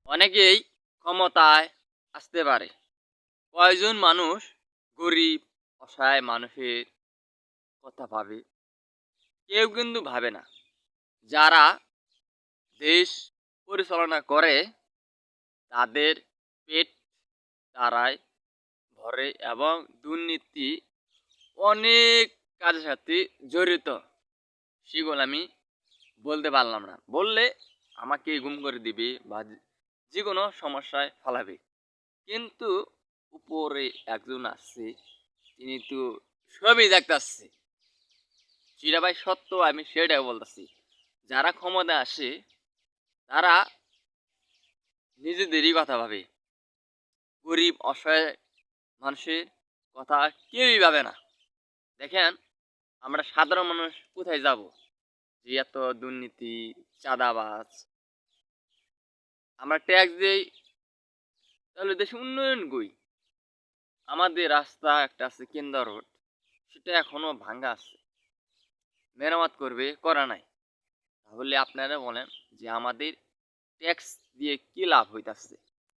অনেকেই ক্ষমতায় আসতে পারে, কয়জন মানুষ গরিব অসহায় মানুষের কথা ভাবে? কেউ কিন্তু ভাবে না। যারা দেশ পরিচালনা করে তাদের পেট তারাই ভরে এবং দুর্নীতি অনেক কাজের সাথে জড়িত। সেগুলো আমি বলতে পারলাম না, বললে আমাকে গুম করে দিবে বা যে কোনো সমস্যায় ফেলাবে। কিন্তু উপরে একজন আসছে, তিনি তো সবই দেখতাছে। যেটা ভাই সত্য, আমি সেটাই বলতেছি। যারা ক্ষমতা আসে তারা নিজেদেরই কথা ভাবে, গরিব অসহায় মানুষের কথা কেউই ভাবে না। দেখেন, আমরা সাধারণ মানুষ কোথায় যাব? যে এত দুর্নীতি, চাঁদাবাজ, আমরা ট্যাক্স দিই, তাহলে দেশে উন্নয়ন কই? আমাদের রাস্তা একটা আছে কেন্দ্র রোড, সেটা এখনো ভাঙ্গা আছে, মেরামত করবে, করা নাই। তাহলে আপনারা বলেন যে আমাদের ট্যাক্স দিয়ে কি লাভ হইতাছে?